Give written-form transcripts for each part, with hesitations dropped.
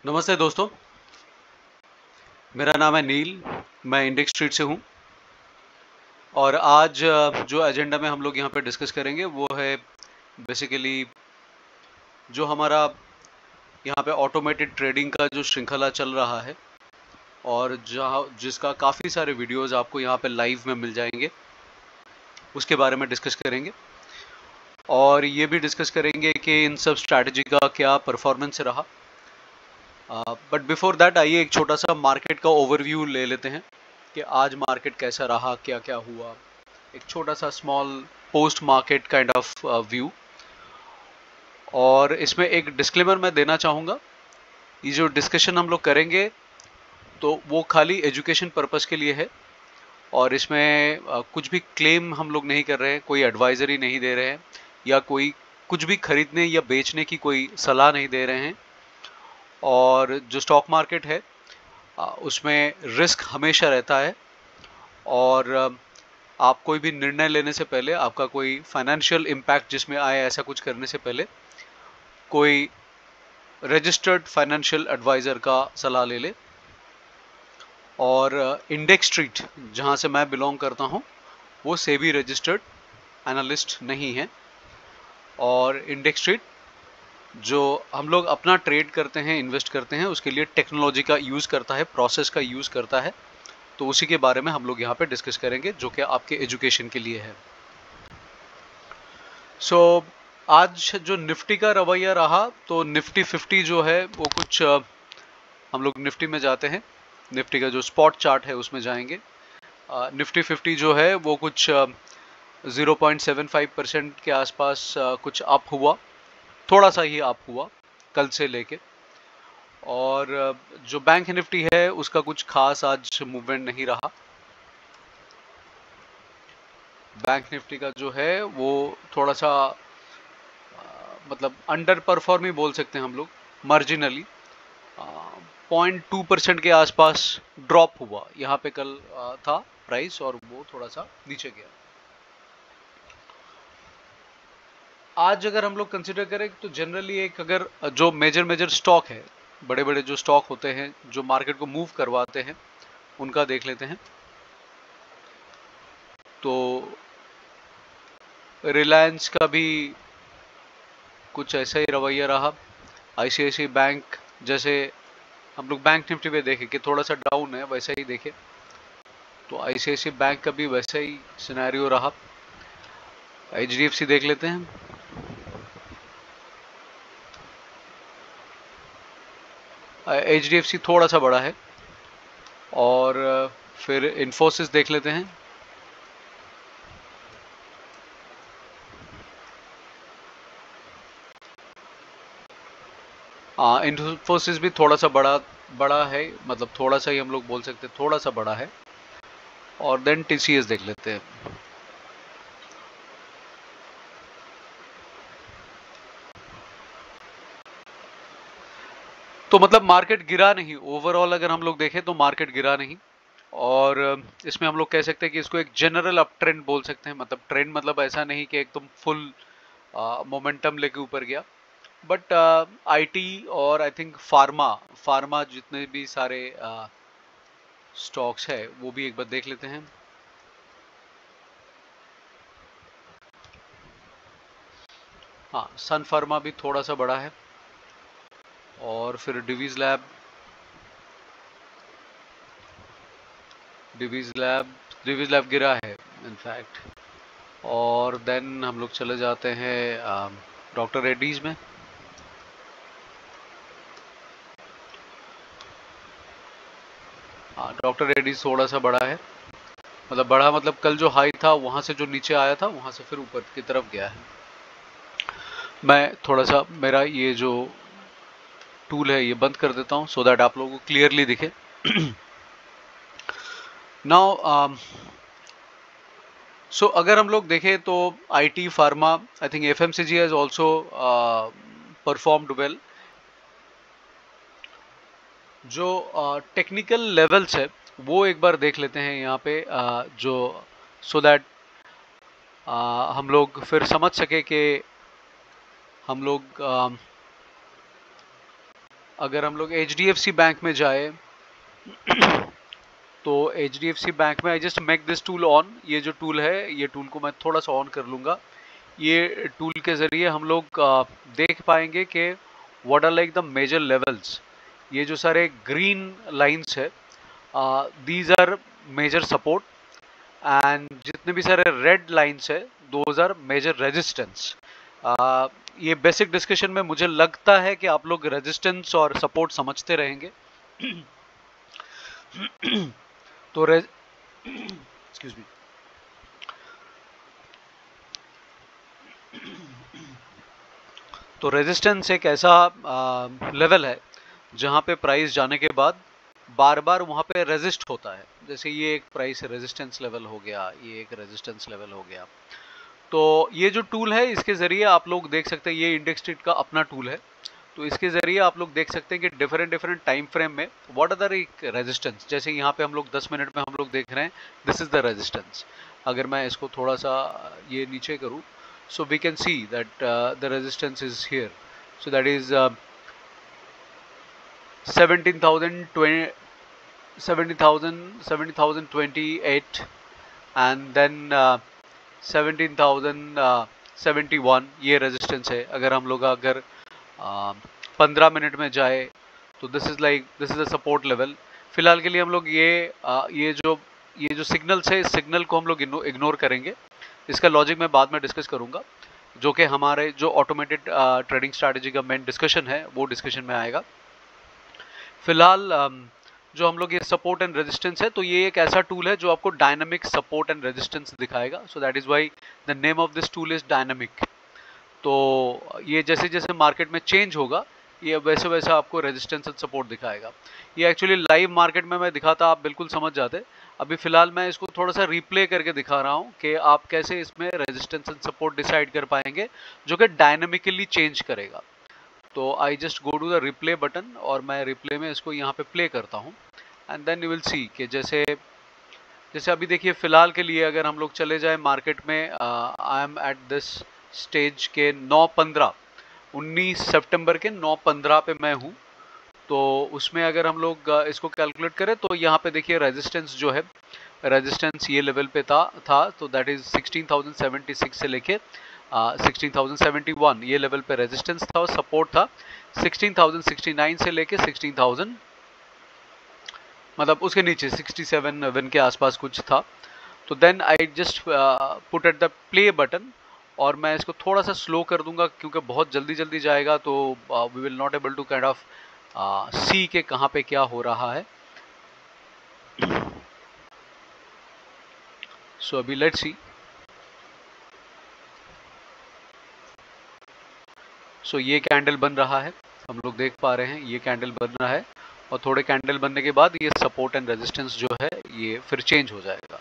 नमस्ते दोस्तों, मेरा नाम है नील। मैं इंडेक्स स्ट्रीट से हूँ और आज जो एजेंडा में हम लोग यहाँ पे डिस्कस करेंगे वो है बेसिकली जो हमारा यहाँ पे ऑटोमेटेड ट्रेडिंग का जो श्रृंखला चल रहा है और जहाँ जिसका काफ़ी सारे वीडियोस आपको यहाँ पे लाइव में मिल जाएंगे, उसके बारे में डिस्कस करेंगे और ये भी डिस्कस करेंगे कि इन सब स्ट्रैटेजी का क्या परफॉर्मेंस रहा। बट बिफोर दैट आइए एक छोटा सा मार्केट का ओवरव्यू ले लेते हैं कि आज मार्केट कैसा रहा, क्या क्या हुआ। एक छोटा सा small post market kind of view. और इसमें एक डिस्क्लेमर मैं देना चाहूँगा, ये जो डिस्कशन हम लोग करेंगे तो वो खाली एजुकेशन पर्पस के लिए है और इसमें कुछ भी क्लेम हम लोग नहीं कर रहे हैं, कोई एडवाइजरी नहीं दे रहे हैं या कोई कुछ भी खरीदने या बेचने की कोई सलाह नहीं दे रहे हैं। और जो स्टॉक मार्केट है उसमें रिस्क हमेशा रहता है और आप कोई भी निर्णय लेने से पहले, आपका कोई फाइनेंशियल इम्पैक्ट जिसमें आए ऐसा कुछ करने से पहले कोई रजिस्टर्ड फाइनेंशियल एडवाइज़र का सलाह ले ले। और इंडेक्स स्ट्रीट जहाँ से मैं बिलोंग करता हूँ वो सेबी रजिस्टर्ड एनालिस्ट नहीं है और इंडेक्स स्ट्रीट जो हम लोग अपना ट्रेड करते हैं, इन्वेस्ट करते हैं, उसके लिए टेक्नोलॉजी का यूज़ करता है, प्रोसेस का यूज़ करता है। तो उसी के बारे में हम लोग यहाँ पे डिस्कस करेंगे जो कि आपके एजुकेशन के लिए है। सो आज जो निफ्टी का रवैया रहा तो निफ्टी 50 जो है वो कुछ हम लोग निफ्टी में जाते हैं, निफ्टी का जो स्पॉट चार्ट है उसमें जाएंगे। निफ्टी 50 जो है वो कुछ 0.75% के आसपास कुछ अप हुआ, थोड़ा सा ही अप हुआ कल से लेके। और जो बैंक निफ्टी है उसका कुछ खास आज मूवमेंट नहीं रहा। बैंक निफ्टी का जो है वो थोड़ा सा मतलब अंडर परफॉर्म ही बोल सकते हैं हम लोग, मार्जिनली 0.2% के आसपास ड्रॉप हुआ। यहाँ पे कल था प्राइस और वो थोड़ा सा नीचे गया। आज अगर हम लोग कंसिडर करें तो जनरली एक अगर जो मेजर मेजर स्टॉक है, बड़े बड़े जो स्टॉक होते हैं जो मार्केट को मूव करवाते हैं, उनका देख लेते हैं। तो रिलायंस का भी कुछ ऐसा ही रवैया रहा। आईसीआईसी बैंक जैसे हम लोग बैंक निफ्टी पे देखें कि थोड़ा सा डाउन है, वैसा ही देखें तो आईसीआईसी बैंक का भी वैसा ही सिनेरियो रहा। एचडीएफसी देख लेते हैं। एचडीएफसी थोड़ा सा बड़ा है। और फिर इन्फोसिस देख लेते हैं। इन्फोसिस भी थोड़ा सा बड़ा बड़ा है, मतलब थोड़ा सा ही हम लोग बोल सकते हैं, थोड़ा सा बड़ा है। और देन टीसीएस देख लेते हैं। तो मतलब मार्केट गिरा नहीं, ओवरऑल अगर हम लोग देखें तो मार्केट गिरा नहीं। और इसमें हम लोग कह सकते हैं कि इसको एक जनरल अप ट्रेंड बोल सकते हैं। मतलब ट्रेंड मतलब ऐसा नहीं कि एकदम फुल मोमेंटम लेके ऊपर गया, बट आईटी और आई थिंक फार्मा फार्मा जितने भी सारे स्टॉक्स है वो भी एक बार देख लेते हैं। हाँ, सन फार्मा भी थोड़ा सा बड़ा है। और फिर डिवीज लैब गिरा है इनफैक्ट। और देन हम लोग चले जाते हैं डॉक्टर रेड्डीज में। हाँ, डॉक्टर रेड्डीज थोड़ा सा बड़ा है, मतलब बड़ा मतलब कल जो हाई था वहां से जो नीचे आया था वहां से फिर ऊपर की तरफ गया है। मैं थोड़ा सा मेरा ये जो टूल है ये बंद कर देता हूँ सो दैट आप लोगों को क्लियरली दिखे। नाउ सो अगर हम लोग देखें तो IT pharma, I think FMCG has also performed well. जो टेक्निकल लेवल्स है वो एक बार देख लेते हैं यहाँ पे, जो सो दैट हम लोग फिर समझ सके कि हम लोग अगर हम लोग HDFC बैंक में जाए तो HDFC बैंक में I just make this tool on. ये जो टूल है, ये टूल को मैं थोड़ा सा ऑन कर लूँगा। ये टूल के ज़रिए हम लोग देख पाएंगे कि what are like the major levels. ये जो सारे ग्रीन लाइंस है, these are major support, and जितने भी सारे रेड लाइंस है, दोज आर मेजर रेजिस्टेंस। ये बेसिक डिस्कशन में मुझे लगता है कि आप लोग रेजिस्टेंस और सपोर्ट समझते रहेंगे। तो एक्सक्यूज मी। तो रेजिस्टेंस एक ऐसा लेवल है जहाँ पे प्राइस जाने के बाद बार बार वहाँ पे रेजिस्ट होता है। जैसे ये एक प्राइस रेजिस्टेंस लेवल हो गया, ये एक रेजिस्टेंस लेवल हो गया। तो ये जो टूल है, इसके ज़रिए आप लोग देख सकते हैं, ये इंडेक्स ट्रेड का अपना टूल है। तो इसके ज़रिए आप लोग देख सकते हैं कि डिफरेंट डिफरेंट टाइम फ्रेम में व्हाट आर द रेजिस्टेंस। जैसे यहाँ पे हम लोग 10 मिनट में हम लोग देख रहे हैं, दिस इज़ द रेजिस्टेंस। अगर मैं इसको थोड़ा सा ये नीचे करूँ, so we can see that the resistance is here. So that is 17,020, 17,028, and then 17,071 ये रेजिस्टेंस है। अगर हम लोग 15 मिनट में जाए तो this is a support level. फिलहाल के लिए हम लोग ये जो सिग्नल्स है, इस सिग्नल को हम लोग इग्नोर करेंगे। इसका लॉजिक मैं बाद में डिस्कस करूंगा, जो कि हमारे जो ऑटोमेटेड ट्रेडिंग स्ट्रैटेजी का मेन डिस्कशन है, वो डिस्कशन में आएगा। फिलहाल जो हम लोग ये सपोर्ट एंड रेजिस्टेंस है, तो ये एक ऐसा टूल है जो आपको डायनामिक सपोर्ट एंड रेजिस्टेंस दिखाएगा। सो that is why the name of this tool is dynamic. तो ये जैसे जैसे मार्केट में चेंज होगा, ये वैसे वैसे आपको रेजिस्टेंस एंड सपोर्ट दिखाएगा। ये एक्चुअली लाइव मार्केट में मैं दिखाता, आप बिल्कुल समझ जाते। अभी फिलहाल मैं इसको थोड़ा सा रिप्ले करके दिखा रहा हूँ कि आप कैसे इसमें रेजिस्टेंस एंड सपोर्ट डिसाइड कर पाएंगे, जो कि डायनेमिकली चेंज करेगा। तो I just go to the replay button, और मैं रिप्ले में इसको यहाँ पे प्ले करता हूँ, and then you will see कि जैसे जैसे अभी देखिए, फिलहाल के लिए अगर हम लोग चले जाए मार्केट में, आई एम एट दिस स्टेज के 9:15, 19 सितंबर के 9:15 पे मैं हूँ। तो उसमें अगर हम लोग इसको कैलकुलेट करें, तो यहाँ पे देखिए रेजिस्टेंस जो है, रेजिस्टेंस ये लेवल पे था तो दैट इज 16,076 से लेके 16,071 ये लेवल पे रेजिस्टेंस था, और सपोर्ट था 16,069 से लेके 16,000, मतलब उसके नीचे 67 के आसपास कुछ था। तो then I just put at the play button, और मैं इसको थोड़ा सा स्लो कर दूंगा क्योंकि बहुत जल्दी जल्दी जाएगा, तो we will not able to kind of see के कहाँ पे क्या हो रहा है। सो अभी लेट्स सी। सो ये कैंडल बन रहा है, हम लोग देख पा रहे हैं ये कैंडल बन रहा है, और थोड़े कैंडल बनने के बाद ये सपोर्ट एंड रेजिस्टेंस जो है ये फिर चेंज हो जाएगा।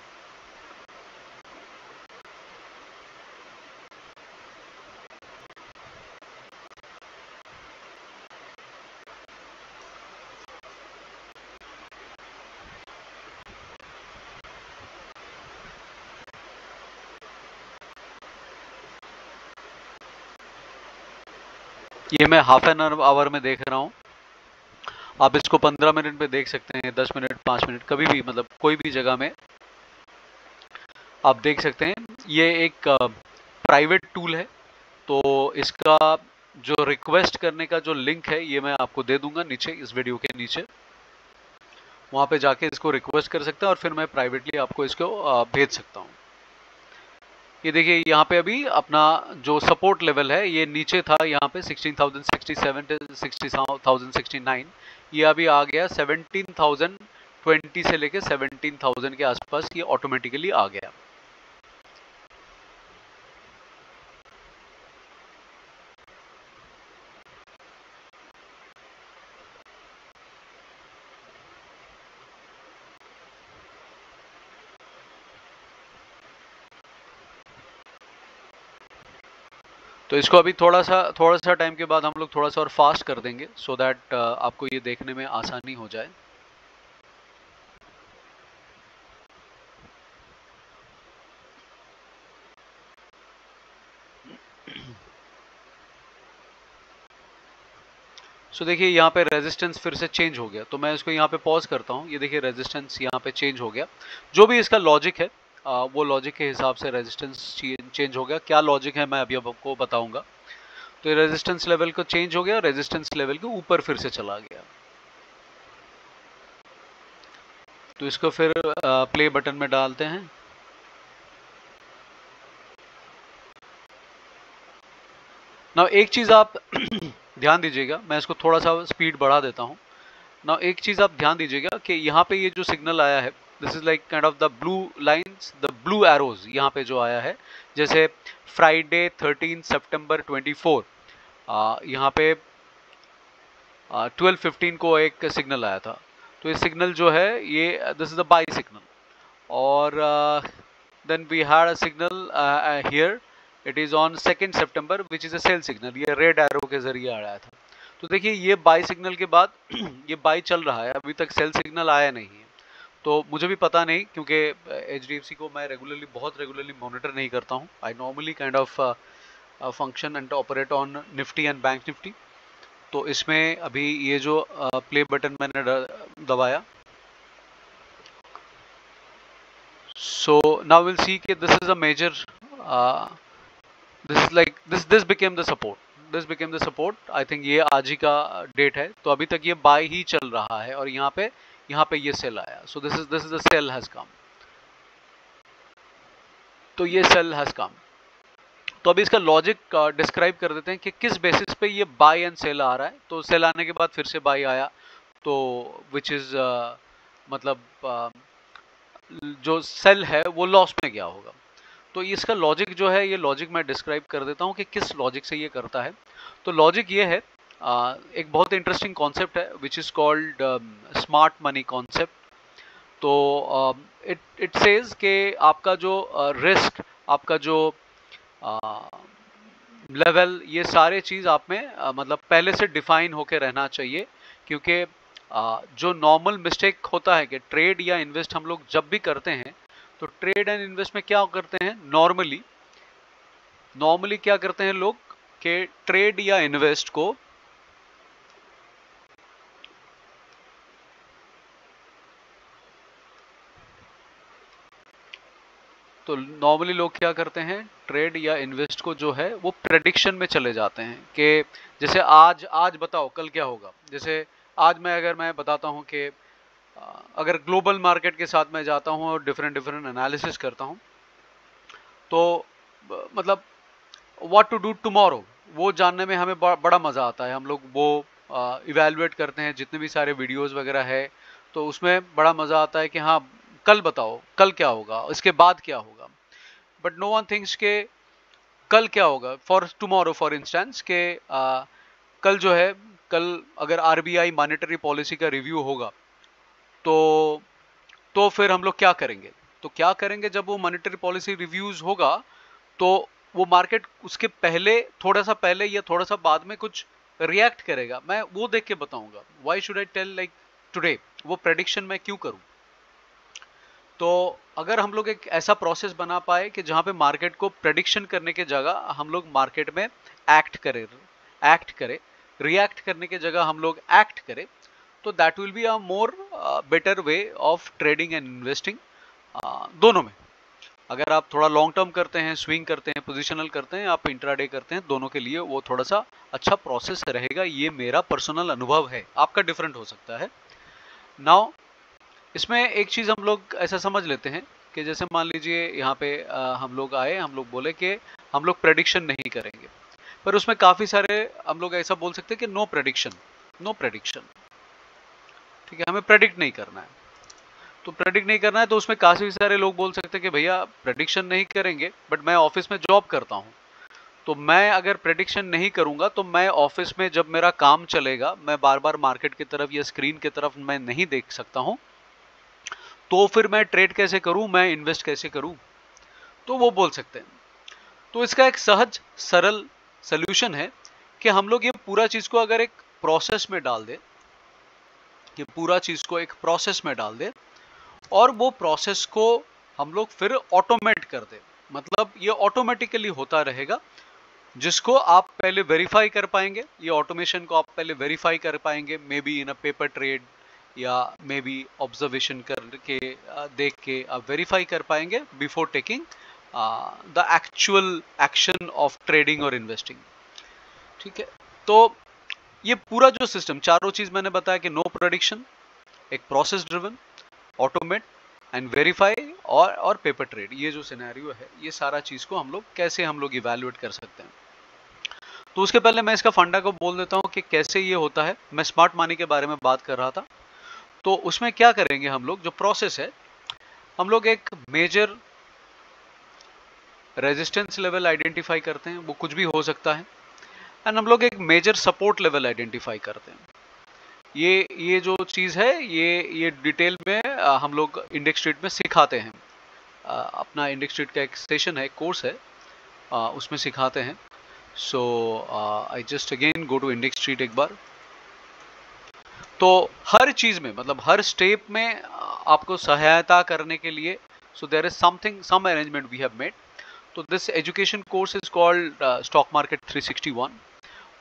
ये मैं हाफ एन आवर में देख रहा हूँ। आप इसको 15 मिनट में देख सकते हैं, 10 मिनट, 5 मिनट, कभी भी, मतलब कोई भी जगह में आप देख सकते हैं। ये एक प्राइवेट टूल है, तो इसका जो रिक्वेस्ट करने का जो लिंक है, ये मैं आपको दे दूंगा नीचे, इस वीडियो के नीचे। वहाँ पे जाके इसको रिक्वेस्ट कर सकते हैं, और फिर मैं प्राइवेटली आपको इसको भेज सकता हूँ। ये देखिए, यहाँ पे अभी अपना जो सपोर्ट लेवल है, ये नीचे था यहाँ पे 16,067 60,069, ये अभी आ गया 17,020 से लेके 17,000 के आसपास, ये ऑटोमेटिकली आ गया। तो इसको अभी थोड़ा सा टाइम के बाद हम लोग थोड़ा सा और फास्ट कर देंगे, सो दैट आपको ये देखने में आसानी हो जाए। सो देखिए यहाँ पे रेजिस्टेंस फिर से चेंज हो गया, तो मैं इसको यहाँ पे पॉज करता हूँ। ये देखिए रेजिस्टेंस यहाँ पे चेंज हो गया। जो भी इसका लॉजिक है वो लॉजिक के हिसाब से रेजिस्टेंस चेंज हो गया। क्या लॉजिक है मैं अभी आपको बताऊंगा। तो ये रेजिस्टेंस लेवल को चेंज हो गया, रेजिस्टेंस लेवल के ऊपर फिर से चला गया। तो इसको फिर प्ले बटन में डालते हैं। ना एक चीज आप ध्यान दीजिएगा, मैं इसको थोड़ा सा स्पीड बढ़ा देता हूँ। ना एक चीज आप ध्यान दीजिएगा कि यहाँ पे ये जो सिग्नल आया है, this is like kind of the blue lines, the blue arrows यहाँ पे जो आया है। जैसे फ्राइडे 13 सितंबर 24 यहाँ पे 12:15 को एक सिग्नल आया था। तो ये सिग्नल जो है ये this is the buy signal. और then we had a signal here, it is on 2 सितंबर which is a sell signal. ये रेड एरो के जरिए आया था। तो देखिए ये बाई सिग्नल के बाद ये बाई चल रहा है, अभी तक सेल सिग्नल आया नहीं है। तो मुझे भी पता नहीं, क्योंकि HDFC को मैं बहुत रेगुलरली मॉनिटर नहीं करता हूँ। I normally kind of function and operate on Nifty and bank Nifty. तो इसमें अभी ये जो प्ले बटन मैंने दबाया, so now we'll see कि this is a major this is like this became the support. I think ये आज ही का डेट है। तो अभी तक ये बाय ही चल रहा है और यहाँ पे ये सेल आया। so this is the sell has come। तो ये सेल हैज कम। तो अभी इसका लॉजिक डिस्क्राइब कर देते हैं कि किस बेसिस पे ये बाय एंड सेल आ रहा है। तो सेल आने के बाद फिर से बाय आया, तो विच इज मतलब जो सेल है वो लॉस में गया होगा। तो इसका लॉजिक जो है, ये लॉजिक मैं डिस्क्राइब कर देता हूँ कि किस लॉजिक से ये करता है। तो लॉजिक ये है, एक बहुत इंटरेस्टिंग कॉन्सेप्ट है which is called smart money concept. तो इट सेज कि आपका जो रिस्क, आपका जो लेवल, ये सारे चीज आप में मतलब पहले से डिफाइन होके रहना चाहिए। क्योंकि जो नॉर्मल मिस्टेक होता है कि ट्रेड या इन्वेस्ट हम लोग जब भी करते हैं, तो ट्रेड एंड इन्वेस्ट में क्या करते हैं, नॉर्मली क्या करते हैं लोग कि ट्रेड या इन्वेस्ट को तो नॉर्मली लोग क्या करते हैं, ट्रेड या इन्वेस्ट को जो है वो प्रेडिक्शन में चले जाते हैं कि जैसे आज बताओ कल क्या होगा। जैसे आज अगर मैं बताता हूं कि अगर ग्लोबल मार्केट के साथ मैं जाता हूं और डिफरेंट एनालिसिस करता हूं, तो मतलब व्हाट टू डू टुमारो, वो जानने में हमें बड़ा मजा आता है। हम लोग वो इवेलुएट करते हैं, जितने भी सारे वीडियोस वगैरह है, तो उसमें बड़ा मजा आता है कि हाँ कल बताओ कल क्या होगा, इसके बाद क्या होगा। बट नो वन थिंक्स के कल क्या होगा फॉर टुमारो। फॉर इंस्टेंस के कल जो है, कल अगर RBI मॉनेटरी पॉलिसी का रिव्यू होगा, तो फिर हम लोग क्या करेंगे। तो क्या करेंगे, जब वो मॉनेटरी पॉलिसी रिव्यूज होगा, तो वो मार्केट उसके पहले, थोड़ा सा पहले या थोड़ा सा बाद में कुछ रिएक्ट करेगा। मैं वो देख के बताऊंगा। Why should I tell like today, वो प्रेडिक्शन मैं क्यों करूं। तो अगर हम लोग एक ऐसा प्रोसेस बना पाए कि जहां पे मार्केट को प्रेडिक्शन करने के जगह हम लोग मार्केट में एक्ट करें, रिएक्ट करने के जगह हम लोग एक्ट करें, तो that will be a more better way of trading and investing दोनों में। अगर आप थोड़ा लॉन्ग टर्म करते हैं, स्विंग करते हैं, पोजिशनल करते हैं, आप इंट्राडे करते हैं, दोनों के लिए वो थोड़ा सा अच्छा प्रोसेस रहेगा। ये मेरा पर्सनल अनुभव है, आपका डिफरेंट हो सकता है। नाउ इसमें एक चीज हम लोग ऐसा समझ लेते हैं कि जैसे मान लीजिए यहाँ पे हम लोग आए, हम लोग बोले कि हम लोग प्रेडिक्शन नहीं करेंगे, पर उसमें काफी सारे हम लोग ऐसा बोल सकते हैं कि नो प्रेडिक्शन, ठीक है, हमें प्रेडिक्ट नहीं करना है। तो प्रेडिक्ट नहीं करना है, तो उसमें काफी सारे लोग बोल सकते हैं कि भैया प्रेडिक्शन नहीं करेंगे, बट मैं ऑफिस में जॉब करता हूँ, तो मैं अगर प्रेडिक्शन नहीं करूंगा तो मैं ऑफिस में जब मेरा काम चलेगा, मैं बार बार मार्केट की तरफ या स्क्रीन की तरफ मैं नहीं देख सकता हूं, तो फिर मैं ट्रेड कैसे करूं, मैं इन्वेस्ट कैसे करूं। तो वो बोल सकते हैं। तो इसका एक सहज सरल सोल्यूशन है कि हम लोग ये पूरा चीज को अगर एक प्रोसेस में डाल दे, ये पूरा चीज को एक प्रोसेस में डाल दे, और वो प्रोसेस को हम लोग फिर ऑटोमेट कर दे, मतलब ये ऑटोमेटिकली होता रहेगा। जिसको आप पहले वेरीफाई कर पाएंगे, ये ऑटोमेशन को आप पहले वेरीफाई कर पाएंगे, may be in a paper trade या मे बी ऑब्जर्वेशन करके देख के आप वेरीफाई कर पाएंगे before taking the actual action of trading और इन्वेस्टिंग। ठीक है, तो ये पूरा जो सिस्टम, चारों चीज मैंने बताया कि नो प्रेडिक्शन, एक process driven, automate and verify और पेपर ट्रेड, ये जो सिनेरियो है, ये सारा चीज को हम लोग कैसे इवैल्यूएट कर सकते हैं। तो उसके पहले मैं इसका फंडा को बोल देता हूं कि कैसे ये होता है। मैं स्मार्ट मनी के बारे में बात कर रहा था, तो उसमें क्या करेंगे हम लोग, जो प्रोसेस है, हम लोग एक मेजर रेजिस्टेंस लेवल आइडेंटिफाई करते हैं, वो कुछ भी हो सकता है, एंड हम लोग एक मेजर सपोर्ट लेवल आइडेंटिफाई करते हैं। ये जो चीज़ है, ये डिटेल में हम लोग इंडेक्स स्ट्रीट में सिखाते हैं। अपना इंडेक्स स्ट्रीट का एक सेशन है, एक कोर्स है, उसमें सिखाते हैं। So I just again go to index street एक बार। तो हर चीज में, मतलब हर स्टेप में आपको सहायता करने के लिए, so there is something, some arrangement we have made. तो this education course is called stock market 361,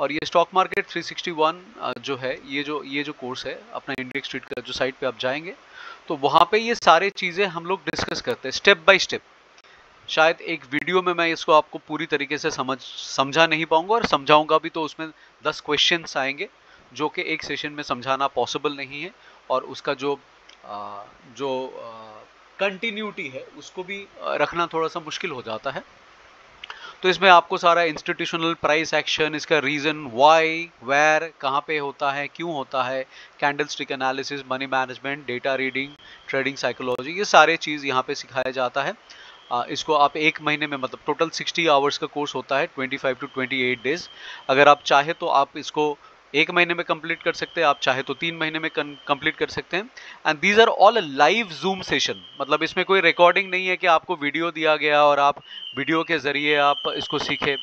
और ये स्टॉक मार्केट 361 जो है, ये जो कोर्स है अपना इंडेक्स स्ट्रीट का, जो साइट पे आप जाएंगे तो वहाँ पे ये सारे चीज़ें हम लोग डिस्कस करते हैं स्टेप बाय स्टेप। शायद एक वीडियो में मैं इसको आपको पूरी तरीके से समझा नहीं पाऊंगा, और समझाऊंगा भी तो उसमें 10 क्वेश्चंस आएंगे जो कि एक सेशन में समझाना पॉसिबल नहीं है, और उसका जो कंटिन्यूटी है उसको भी रखना थोड़ा सा मुश्किल हो जाता है। तो इसमें आपको सारा इंस्टीट्यूशनल प्राइस एक्शन, इसका रीजन, व्हाई, वेयर, कहाँ पे होता है, क्यों होता है, candle stick analysis, money management, data reading, trading psychology, ये सारे चीज़ यहाँ पे सिखाया जाता है। इसको आप एक महीने में, मतलब टोटल 60 आवर्स का कोर्स होता है, 25 टू 28 डेज। अगर आप चाहे तो आप इसको एक महीने में कंप्लीट कर सकते हैं, आप चाहे तो 3 महीने में कंप्लीट कर सकते हैं। And these are all live zoom session, मतलब इसमें कोई रिकॉर्डिंग नहीं है कि आपको वीडियो दिया गया और आप वीडियो के जरिए आप इसको सीखे,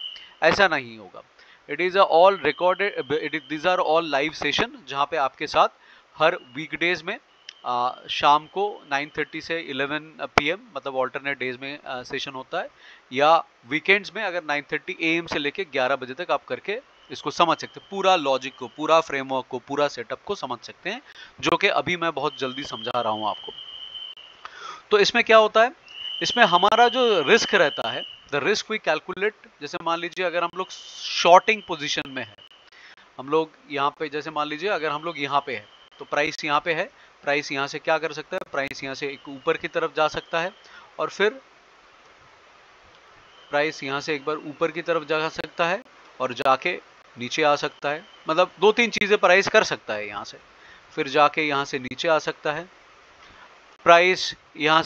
ऐसा नहीं होगा। It is all recorded, these are all live session, जहाँ पे आपके साथ हर वीकडेज में शाम को 9:30 से 11 PM, मतलब ऑल्टरनेट डेज में सेशन होता है, या वीकेंड्स में अगर 9:30 AM से लेके 11 बजे तक आप करके इसको समझ सकते हैं, पूरा लॉजिक को, पूरा फ्रेमवर्क को, पूरा सेटअप को समझ सकते हैं, जो कि अभी मैं बहुत जल्दी समझा रहा हूं आपको। तो इसमें क्या होता है, इसमें हमारा जो रिस्क रहता है, द रिस्क वी कैलकुलेट, जैसे मान लीजिए अगर हम लोग शॉर्टिंग पोजीशन में है, हम लोग यहाँ पे, जैसे मान लीजिए अगर हम लोग यहाँ पे है, तो प्राइस यहाँ पे है, प्राइस यहाँ से क्या कर सकता है, प्राइस यहाँ से एक ऊपर की तरफ जा सकता है, और फिर प्राइस यहाँ से एक बार ऊपर की तरफ जा सकता है और जाके नीचे आ सकता है, मतलब 2-3 चीजें प्राइस कर सकता है यहाँ से, फिर जाके यहाँ से नीचे आ सकता है, प्राइस यहाँ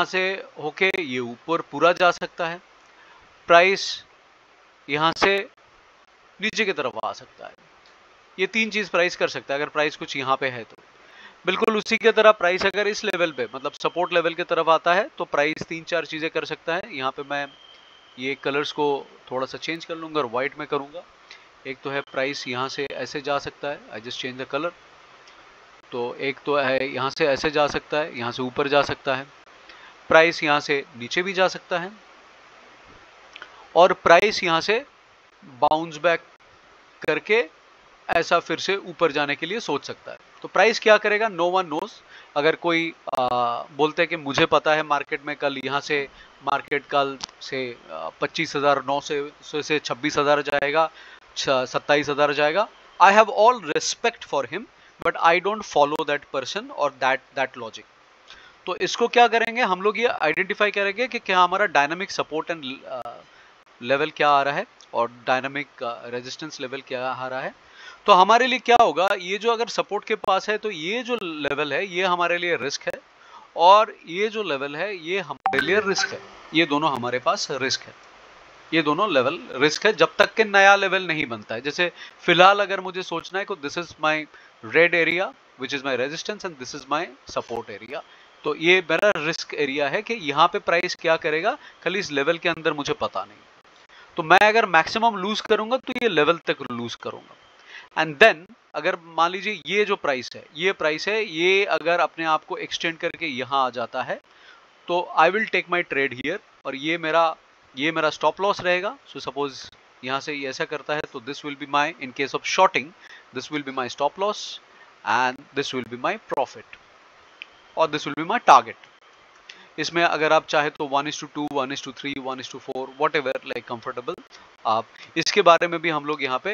से होके ये ऊपर पूरा जा सकता है, प्राइस यहाँ से नीचे की तरफ आ सकता है। ये 3 चीज प्राइस कर सकता है अगर प्राइस कुछ यहाँ पे है तो। बिल्कुल उसी की तरह प्राइस अगर इस लेवल पे, मतलब सपोर्ट लेवल की तरफ आता है, तो प्राइस 3-4 चीजें कर सकता है। यहाँ पे मैं ये कलर्स को थोड़ा सा चेंज कर लूंगा और व्हाइट में करूंगा। एक तो है प्राइस यहाँ से ऐसे जा सकता है, I just change the colour. तो एक तो है यहाँ से ऐसे जा सकता है, यहाँ से ऊपर जा सकता है, प्राइस यहाँ से नीचे भी जा सकता है, और प्राइस यहाँ से बाउंस बैक करके ऐसा फिर से ऊपर जाने के लिए सोच सकता है। तो प्राइस क्या करेगा, नो वन नोज। अगर कोई बोलते हैं कि मुझे पता है मार्केट में कल यहाँ से मार्केट कल से 25,900 से 26,000 जाएगा, 27,000 जाएगा, I have all respect for him, but I don't follow that person और दैट लॉजिक। तो इसको क्या करेंगे हम लोग, ये आइडेंटिफाई करेंगे कि क्या हमारा डायनामिक सपोर्ट एंड लेवल क्या आ रहा है और डायनामिक रेजिस्टेंस लेवल क्या आ रहा है। तो हमारे लिए क्या होगा, ये जो अगर सपोर्ट के पास है तो ये जो लेवल है ये हमारे लिए रिस्क है, और ये जो लेवल है ये हमारे लिए रिस्क है। ये दोनों हमारे पास रिस्क है, ये दोनों लेवल रिस्क है जब तक कि नया लेवल नहीं बनता है। जैसे फिलहाल अगर मुझे सोचना है कि this is my red area which is my resistance and this is my support area, तो ये मेरा रिस्क एरिया है कि यहाँ पे प्राइस क्या करेगा, खाली इस लेवल के अंदर मुझे पता नहीं। तो मैं अगर मैक्सिमम लूज करूंगा तो ये लेवल तक लूज करूंगा, एंड देन अगर मान लीजिए ये जो प्राइस है, ये प्राइस है, ये अगर अपने आप को एक्सटेंड करके यहाँ आ जाता है, तो I will take my trade here, और ये मेरा ये मेरा स्टॉप लॉस रहेगा। सो सपोज यहाँ से ये ऐसा करता है तो this will be my, in case of shorting, this will be my stop loss and this will be my profit और this will be my target. इसमें अगर आप चाहे तो 1:2, 1:3, 1:4, वॉट एवर लाइक कंफर्टेबल आप, इसके बारे में भी हम लोग यहाँ पे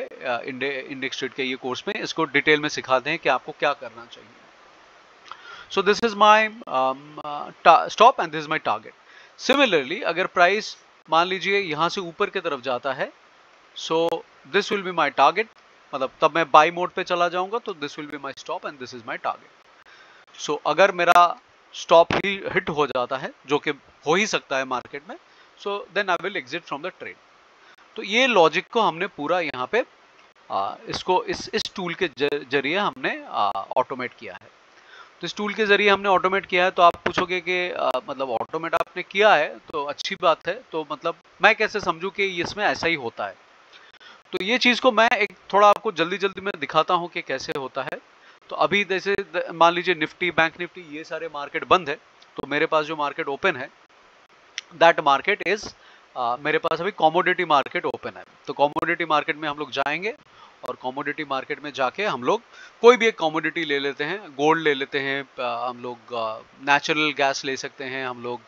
इंडेक्स ट्रेड के ये कोर्स में इसको डिटेल में सिखाते हैं कि आपको क्या करना चाहिए। So this is my stop and this is my target. Similarly अगर प्राइस मान लीजिए यहाँ से ऊपर की तरफ जाता है, so this will be my target, मतलब तब मैं बाई मोड पे चला जाऊंगा, तो this will be my stop and this is my target. So अगर मेरा स्टॉप ही हिट हो जाता है, जो कि हो ही सकता है मार्केट में, so then I will exit from the trade. तो ये लॉजिक को हमने पूरा यहाँ पे इसको इस टूल के जरिए हमने ऑटोमेट किया है। तो इस टूल के जरिए हमने ऑटोमेट किया है। तो आप पूछोगे कि मतलब ऑटोमेट आपने किया है तो अच्छी बात है, तो मतलब मैं कैसे समझूं कि इसमें ऐसा ही होता है। तो ये चीज़ को मैं एक थोड़ा आपको जल्दी जल्दी में दिखाता हूँ कि कैसे होता है। तो अभी जैसे मान लीजिए निफ्टी, बैंक निफ्टी, ये सारे मार्केट बंद है, तो मेरे पास जो मार्केट ओपन है दैट मार्केट इज मेरे पास अभी कॉमोडिटी मार्केट ओपन है। तो कॉमोडिटी मार्केट में हम लोग जाएंगे और कॉमोडिटी मार्केट में जाके हम लोग कोई भी एक कॉमोडिटी ले लेते हैं, गोल्ड ले लेते हैं, हम लोग नेचुरल गैस ले सकते हैं, हम लोग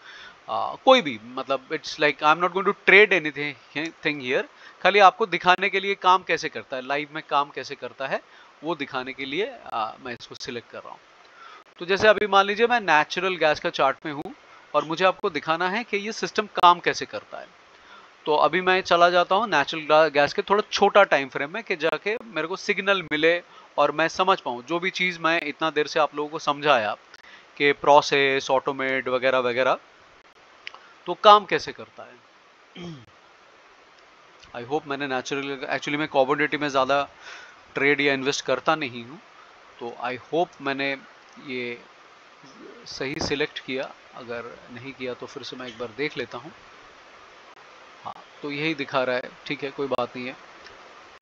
कोई भी, मतलब it's like I am not going to trade anything here, खाली आपको दिखाने के लिए काम कैसे करता है, लाइव में काम कैसे करता है वो दिखाने के लिए मैं इसको सिलेक्ट कर रहा हूँ। तो जैसे अभी मान लीजिए मैं नेचुरल गैस का चार्ट में हूँ और मुझे आपको दिखाना है कि ये सिस्टम काम कैसे करता है। तो अभी मैं चला जाता हूँ नेचुरल गैस के थोड़ा छोटा टाइम फ्रेम में, कि जाके मेरे को सिग्नल मिले और मैं समझ पाऊँ जो भी चीज़ मैं इतना देर से आप लोगों को समझाया कि प्रोसेस, ऑटोमेट वगैरह वगैरह, तो काम कैसे करता है। आई होप मैंने नेचुरल, एक्चुअली मैं कॉमोडिटी में ज़्यादा ट्रेड या इन्वेस्ट करता नहीं हूँ, तो आई होप मैंने ये सही सिलेक्ट किया। अगर नहीं किया तो फिर से मैं एक बार देख लेता हूँ। हाँ, तो यही दिखा रहा है, ठीक है, कोई बात नहीं है।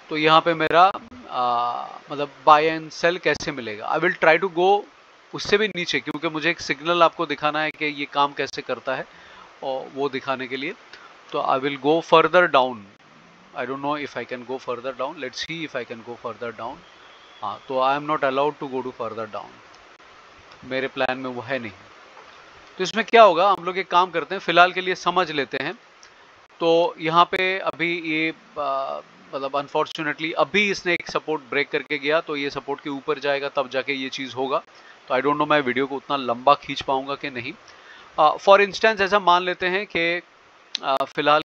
तो यहाँ पे मेरा मतलब बाय एंड सेल कैसे मिलेगा, I will try to go उससे भी नीचे, क्योंकि मुझे एक सिग्नल आपको दिखाना है कि ये काम कैसे करता है, और वो दिखाने के लिए तो I will go further down. I don't know if I can go further down, let's see if I can go further down. हाँ, तो I am not allowed to go to further down, मेरे plan में वो है नहीं। तो इसमें क्या होगा, हम लोग एक काम करते हैं, फिलहाल के लिए समझ लेते हैं। तो यहाँ पे अभी ये मतलब अनफॉर्चुनेटली अभी इसने एक सपोर्ट ब्रेक करके गया, तो ये सपोर्ट के ऊपर जाएगा तब जाके ये चीज़ होगा। तो आई डोंट नो मैं वीडियो को उतना लंबा खींच पाऊंगा कि नहीं। फॉर इंस्टेंस ऐसा मान लेते हैं कि फिलहाल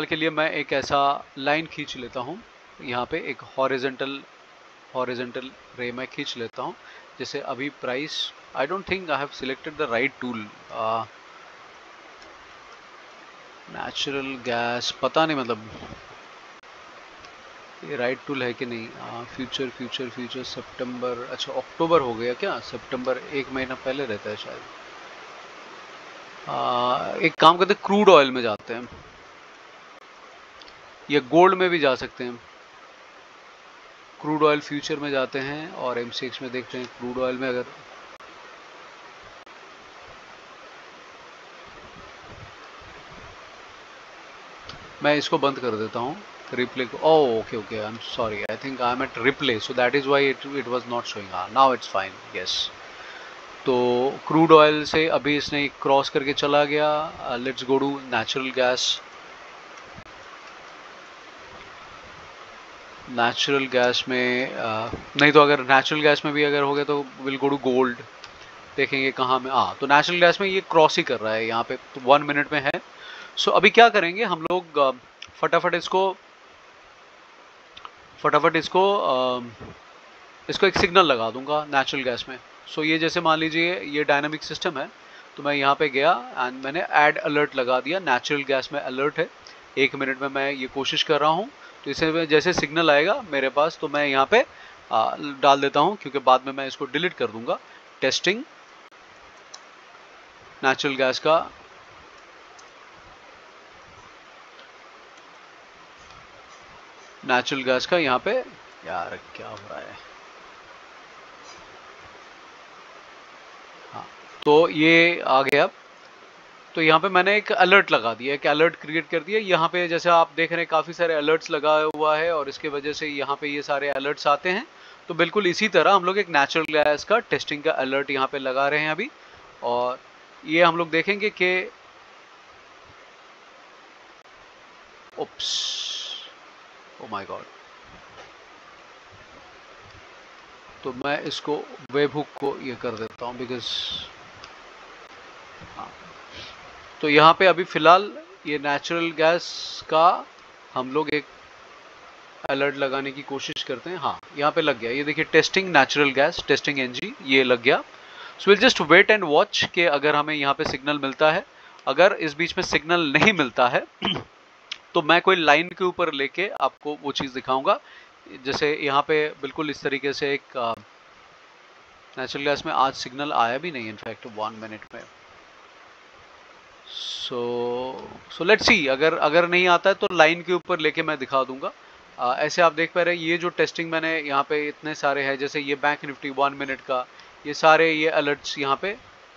के लिए मैं एक ऐसा लाइन खींच लेता हूँ, यहाँ पे एक हॉरिजॉन्टल रे मैं खींच लेता हूँ। जैसे अभी price, I don't think I have selected the right tool. Natural gas, पता नहीं मतलब ये राइट टूल है कि नहीं। फ्यूचर सितंबर, अच्छा अक्टूबर हो गया क्या, सितंबर एक महीना पहले रहता है शायद। एक काम करते हैं, क्रूड ऑयल में जाते हैं या गोल्ड में भी जा सकते हैं। क्रूड ऑयल फ्यूचर में जाते हैं और MCX में देखते हैं। क्रूड ऑयल में अगर मैं इसको बंद कर देता हूँ, रिप्ले को, oh okay okay, I am sorry, I think I am at replay, so that is why it was not showing. Now it's fine, yes. तो क्रूड ऑयल से अभी इसने क्रॉस करके चला गया। Let's go to natural gas. Natural gas में नहीं, तो अगर नेचुरल गैस में भी अगर हो गया तो विल गो टू गोल्ड, देखेंगे कहाँ में। तो नेचुरल गैस में ये क्रॉस ही कर रहा है यहाँ पे, तो 1 मिनट में है। सो अभी क्या करेंगे हम लोग, फटाफट इसको एक सिग्नल लगा दूंगा नेचुरल गैस में। सो ये जैसे मान लीजिए ये डायनामिक सिस्टम है, तो मैं यहाँ पे गया एंड मैंने ऐड अलर्ट लगा दिया। नेचुरल गैस में अलर्ट है, 1 मिनट में मैं ये कोशिश कर रहा हूँ। तो इसे जैसे सिग्नल आएगा मेरे पास, तो मैं यहाँ पे डाल देता हूँ, क्योंकि बाद में मैं इसको डिलीट कर दूंगा। टेस्टिंग नेचुरल गैस का, यहाँ पे, यार क्या हो रहा है। हाँ, तो ये आ गया। तो यहाँ पे मैंने एक अलर्ट लगा दिया, एक अलर्ट क्रिएट कर दिया। यहाँ पे जैसे आप देख रहे हैं काफ़ी सारे अलर्ट्स लगा हुआ है और इसके वजह से यहाँ पे ये सारे अलर्ट्स आते हैं। तो बिल्कुल इसी तरह हम लोग एक नेचुरल गैस का टेस्टिंग का अलर्ट यहाँ पे लगा रहे हैं अभी, और ये हम लोग देखेंगे कि ओप्स, ओ माय गॉड, तो मैं इसको वेब हुक को ये कर देता हूँ बिकॉज, तो यहाँ पे अभी फिलहाल ये नेचुरल गैस का हम लोग एक अलर्ट लगाने की कोशिश करते हैं। हाँ, यहाँ पे लग गया, ये देखिए testing natural gas, testing NG, ये लग गया। So will just wait and watch कि अगर हमें यहाँ पे सिग्नल मिलता है। अगर इस बीच में सिग्नल नहीं मिलता है तो मैं कोई लाइन के ऊपर लेके आपको वो चीज़ दिखाऊंगा। जैसे यहाँ पे बिल्कुल इस तरीके से एक नेचुरल गैस में आज सिग्नल आया भी नहीं इनफैक्ट 1 मिनट में। सो लेट्स सी, अगर नहीं आता है तो लाइन के ऊपर लेके मैं दिखा दूंगा। ऐसे आप देख पा रहे हैं ये जो टेस्टिंग मैंने यहाँ पे इतने सारे हैं, जैसे ये बैंक निफ्टी 1 मिनट का, ये सारे ये अलर्ट्स यहाँ पे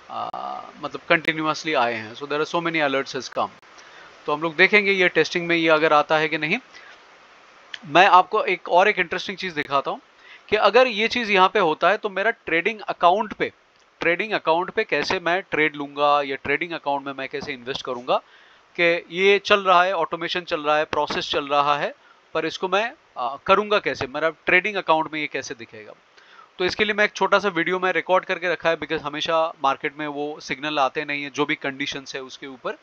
मतलब कंटिन्यूसली आए हैं। So there are so many alerts has come. तो हम लोग देखेंगे ये टेस्टिंग में ये अगर आता है कि नहीं। मैं आपको एक इंटरेस्टिंग चीज़ दिखाता हूँ कि अगर ये चीज़ यहाँ पे होता है तो मेरा ट्रेडिंग अकाउंट पे कैसे मैं ट्रेड लूंगा या ट्रेडिंग अकाउंट में मैं कैसे इन्वेस्ट करूंगा, कि ये चल रहा है, ऑटोमेशन चल रहा है, प्रोसेस चल रहा है, पर इसको मैं करूंगा कैसे, मेरा ट्रेडिंग अकाउंट में ये कैसे दिखेगा। तो इसके लिए मैं एक छोटा सा वीडियो में रिकॉर्ड करके रखा है, बिकॉज हमेशा मार्केट में वो सिग्नल आते नहीं है जो भी कंडीशंस है उसके ऊपर।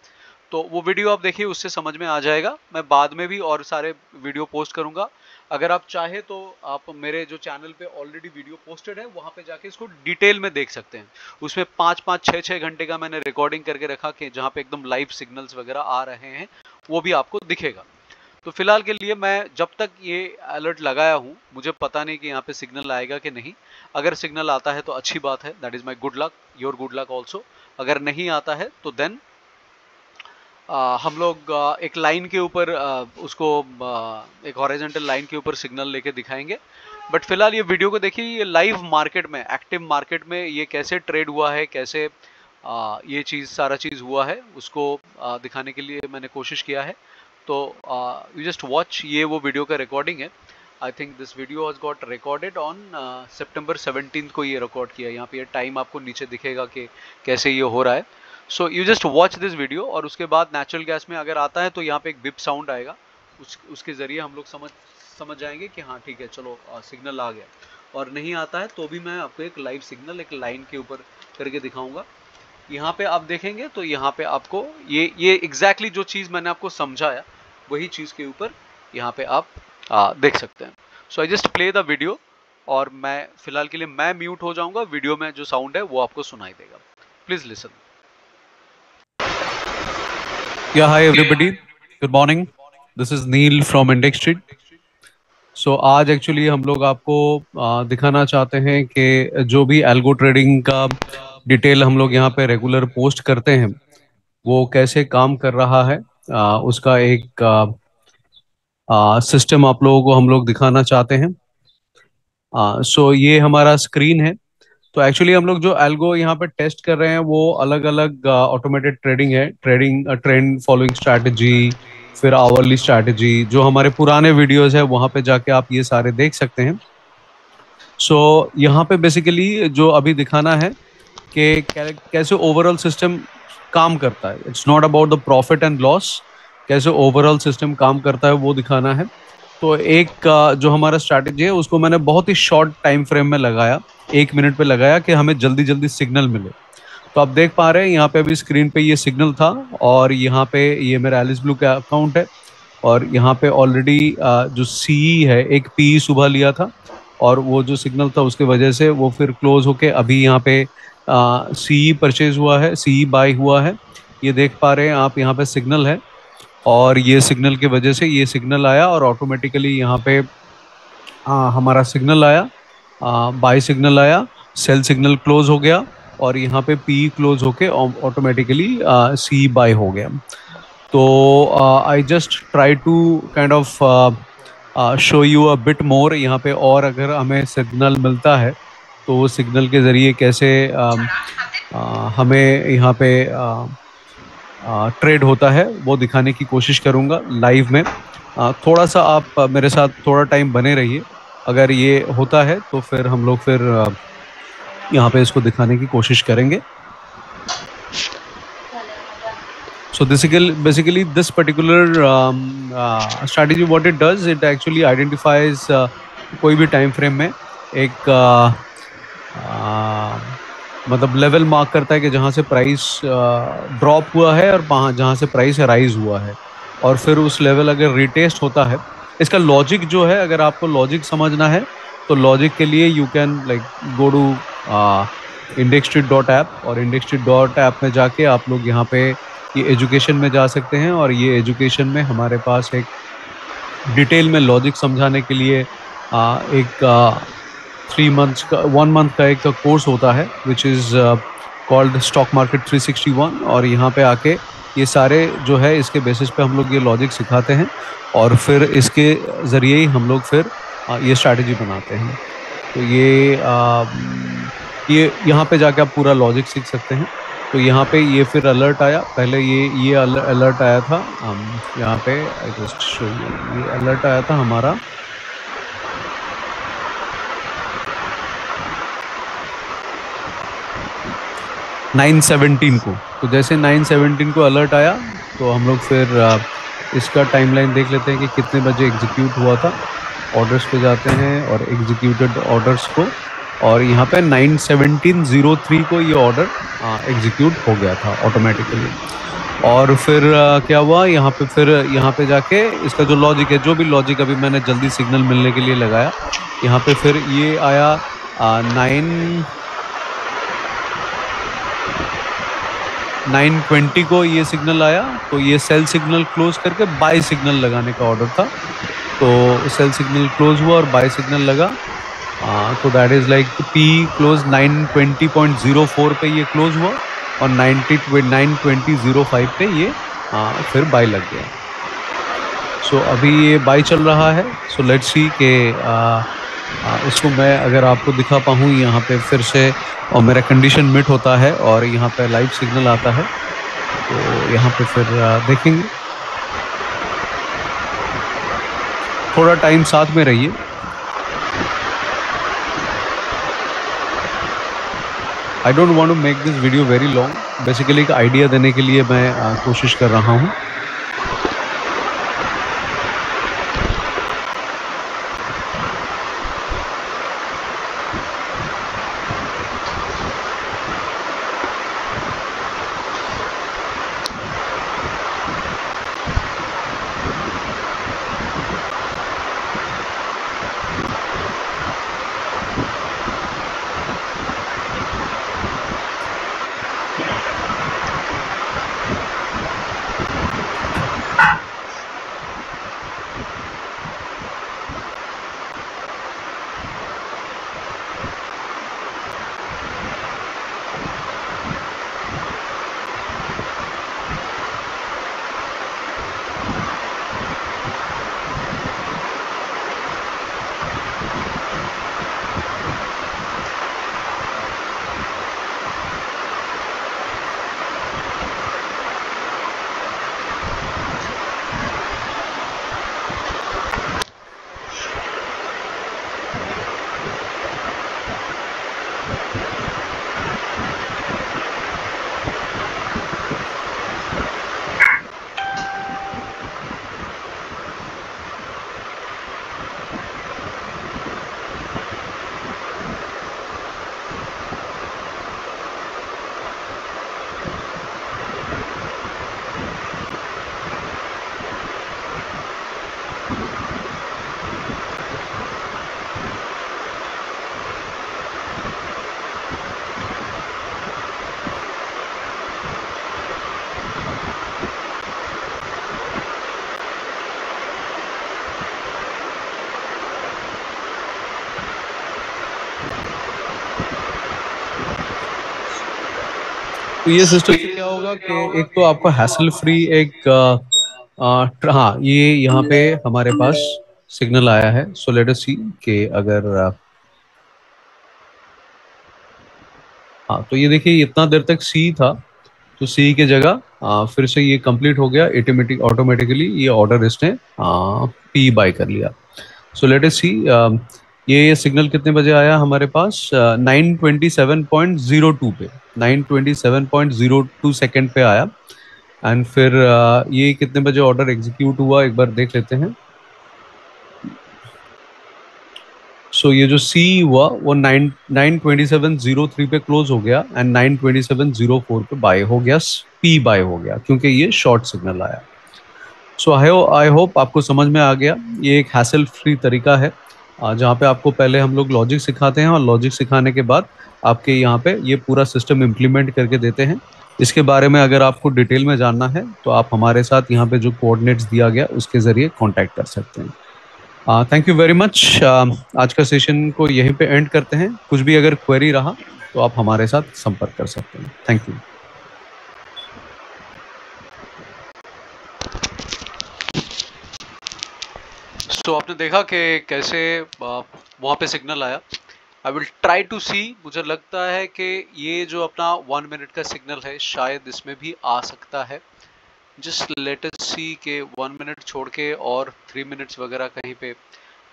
तो वो वीडियो आप देखिए, उससे समझ में आ जाएगा। मैं बाद में भी और सारे वीडियो पोस्ट करूंगा। अगर आप चाहे तो आप मेरे जो चैनल पे ऑलरेडी वीडियो पोस्टेड है वहां पे जाके इसको डिटेल में देख सकते हैं। उसमें 5-5, 6-6 घंटे का मैंने रिकॉर्डिंग करके रखा कि जहाँ पे एकदम लाइव सिग्नल्स वगैरह आ रहे हैं वो भी आपको दिखेगा। तो फिलहाल के लिए मैं जब तक ये अलर्ट लगाया हूँ, मुझे पता नहीं कि यहाँ पे सिग्नल आएगा कि नहीं। अगर सिग्नल आता है तो अच्छी बात है, that is my good luck, your good luck also. अगर नहीं आता है तो देन हम लोग एक लाइन के ऊपर उसको एक हॉरिजॉन्टल लाइन के ऊपर सिग्नल लेके दिखाएंगे। बट फिलहाल ये वीडियो को देखिए, ये लाइव मार्केट में, एक्टिव मार्केट में ये कैसे ट्रेड हुआ है, कैसे ये चीज़ सारा चीज़ हुआ है, उसको दिखाने के लिए मैंने कोशिश किया है। तो यू जस्ट वॉच, ये वो वीडियो का रिकॉर्डिंग है। I think this video has got recorded on सितंबर 17 को ये रिकॉर्ड किया। यहाँ पे ये टाइम आपको नीचे दिखेगा कि कैसे ये हो रहा है। So you just watch this video, और उसके बाद नेचुरल गैस में अगर आता है तो यहाँ पे एक बिप साउंड आएगा, उसके ज़रिए हम लोग समझ जाएंगे कि हाँ ठीक है, चलो सिग्नल आ गया। और नहीं आता है तो भी मैं आपको एक लाइव सिग्नल एक लाइन के ऊपर करके दिखाऊंगा। यहाँ पे आप देखेंगे तो यहाँ पे आपको ये एग्जैक्टली जो चीज़ मैंने आपको समझाया वही चीज़ के ऊपर यहाँ पे आप देख सकते हैं। So I just play the video, और मैं फिलहाल के लिए मैं म्यूट हो जाऊंगा। वीडियो में जो साउंड है वो आपको सुनाई देगा। Please listen. Yeah, hi everybody. Good morning. This is Neil from Index Street. So आज एक्चुअली हम लोग आपको दिखाना चाहते हैं कि जो भी एल्गो ट्रेडिंग का डिटेल हम लोग यहाँ पे रेगुलर पोस्ट करते हैं वो कैसे काम कर रहा है, उसका एक सिस्टम आप लोगों को हम लोग दिखाना चाहते हैं। सो ये हमारा स्क्रीन है। तो एक्चुअली हम लोग जो एल्गो यहाँ पे टेस्ट कर रहे हैं वो अलग अलग ऑटोमेटेड ट्रेडिंग है, ट्रेंड फॉलोइंग स्ट्रैटेजी, फिर आवरली स्ट्रैटेजी। जो हमारे पुराने वीडियोस है वहाँ पे जाके आप ये सारे देख सकते हैं। सो यहाँ पे बेसिकली जो अभी दिखाना है कि कैसे ओवरऑल सिस्टम काम करता है। It's not about the profit and loss, कैसे ओवरऑल सिस्टम काम करता है वो दिखाना है। तो एक जो हमारा स्ट्रैटेजी है उसको मैंने बहुत ही शॉर्ट टाइम फ्रेम में लगाया, 1 मिनट पे लगाया कि हमें जल्दी जल्दी सिग्नल मिले। तो आप देख पा रहे हैं यहाँ पे अभी स्क्रीन पे ये सिग्नल था, और यहाँ पे ये मेरा एलिस ब्लू का अकाउंट है, और यहाँ पे ऑलरेडी जो सीई है एक पी सुबह लिया था, और वो जो सिग्नल था उसके वजह से वो फिर क्लोज होके अभी यहाँ पे सीई परचेज हुआ है, सीई बाय हुआ है। ये देख पा रहे हैं आप, यहाँ पे सिग्नल है, और ये सिग्नल की वजह से ये सिग्नल आया, और ऑटोमेटिकली यहाँ पे हमारा सिग्नल आया, बाय सिग्नल आया, सेल सिग्नल क्लोज हो गया, और यहाँ पे पी क्लोज होके ऑटोमेटिकली सी बाय हो गया। तो I just try to kind of show you a bit more यहाँ पे, और अगर हमें सिग्नल मिलता है तो वो सिग्नल के ज़रिए कैसे हमें यहाँ पे ट्रेड होता है वो दिखाने की कोशिश करूंगा लाइव में। थोड़ा सा आप मेरे साथ थोड़ा टाइम बने रहिए। अगर ये होता है तो फिर हम लोग फिर यहाँ पे इसको दिखाने की कोशिश करेंगे। So basically this particular strategy, what it does, it actually identifies कोई भी टाइम फ्रेम में एक मतलब लेवल मार्क करता है कि जहाँ से प्राइस ड्रॉप हुआ है और वहाँ जहाँ से प्राइस राइज हुआ है, और फिर उस लेवल अगर रिटेस्ट होता है। इसका लॉजिक जो है, अगर आपको लॉजिक समझना है तो लॉजिक के लिए you can like go to indextree.app, और indextree.app में जाके आप लोग यहाँ पे ये एजुकेशन में जा सकते हैं, और ये एजुकेशन में हमारे पास एक डिटेल में लॉजिक समझाने के लिए एक 3 मंथ्स का 1 मंथ का एक कोर्स होता है which is called stock market 361। और यहाँ पे आके ये सारे जो है इसके बेसिस पे हम लोग ये लॉजिक सिखाते हैं, और फिर इसके ज़रिए ही हम लोग फिर ये स्ट्रैटेजी बनाते हैं। तो ये यहाँ पे जाके आप पूरा लॉजिक सीख सकते हैं। तो यहाँ पे ये फिर अलर्ट आया, पहले ये अलर्ट आया था यहाँ पे, आई जस्ट शो यू, ये अलर्ट आया था हमारा 9/17 को। तो जैसे 9/17 को अलर्ट आया तो हम लोग फिर इसका टाइमलाइन देख लेते हैं कि कितने बजे एग्जीक्यूट हुआ था। ऑर्डर्स पे जाते हैं और एग्जीक्यूटेड ऑर्डर्स को, और यहाँ पे 9/17/03 को ये ऑर्डर एग्जीक्यूट हो गया था ऑटोमेटिकली। और फिर क्या हुआ यहाँ पे, फिर यहाँ पे जाके इसका जो लॉजिक है, जो भी लॉजिक अभी मैंने जल्दी सिग्नल मिलने के लिए लगाया, यहाँ पे फिर ये आया 9:20 को ये सिग्नल आया। तो ये सेल सिग्नल क्लोज करके बाय सिग्नल लगाने का ऑर्डर था। तो सेल सिग्नल क्लोज हुआ और बाय सिग्नल लगा। तो that is like P close 9:20.04 पे ये क्लोज हुआ, और 9:20.05 पे ये फिर बाय लग गया। सो अभी ये बाय चल रहा है। सो लेट्स सी के इसको मैं अगर आपको दिखा पाऊँ यहाँ पे फिर से, और मेरा कंडीशन मिट होता है और यहाँ पे लाइव सिग्नल आता है, तो यहाँ पे फिर देखेंगे। थोड़ा टाइम साथ में रहिए। I don't want to make this video very long, basically एक आइडिया देने के लिए मैं कोशिश कर रहा हूँ। तो ये सिस्टम से क्या होगा कि एक तो आपको हैसल फ्री एक हाँ, ये यहाँ पे हमारे पास सिग्नल आया है। सो लेट अस सी कि अगर हाँ, तो ये देखिए इतना देर तक सी था, तो सी की जगह फिर से ये कंप्लीट हो गया ऑटोमेटिक, ऑटोमेटिकली ये ऑर्डर इसने पी बाय कर लिया। सो लेट अस सी, ये सिग्नल कितने बजे आया हमारे पास? 927.02 पे, 927.02 सेकेंड पे आया। एंड फिर ये कितने बजे ऑर्डर एग्जीक्यूट हुआ एक बार देख लेते हैं। सो ये जो सी हुआ वो 92703 पे क्लोज हो गया एंड 92704 पे बाय हो गया, पी बाय हो गया क्योंकि ये शॉर्ट सिग्नल आया। सो आई होप आपको समझ में आ गया। ये एक हैसल फ्री तरीका है, जहाँ पे आपको पहले हम लोग लॉजिक सिखाते हैं और लॉजिक सिखाने के बाद आपके यहाँ पे ये पूरा सिस्टम इम्प्लीमेंट करके देते हैं। इसके बारे में अगर आपको डिटेल में जानना है तो आप हमारे साथ यहाँ पे जो कोऑर्डिनेट्स दिया गया उसके जरिए कांटेक्ट कर सकते हैं। Thank you very much. आज का सेशन को यहीं पे एंड करते हैं। कुछ भी अगर क्वेरी रहा तो आप हमारे साथ संपर्क कर सकते हैं। Thank you. तो आपने देखा कि कैसे वहाँ पे सिग्नल आया। आई विल ट्राई टू सी, मुझे लगता है कि ये जो अपना 1 मिनट का सिग्नल है शायद इसमें भी आ सकता है। जस्ट लेट अस सी के 1 मिनट छोड़ के और 3 मिनट्स वगैरह कहीं पे,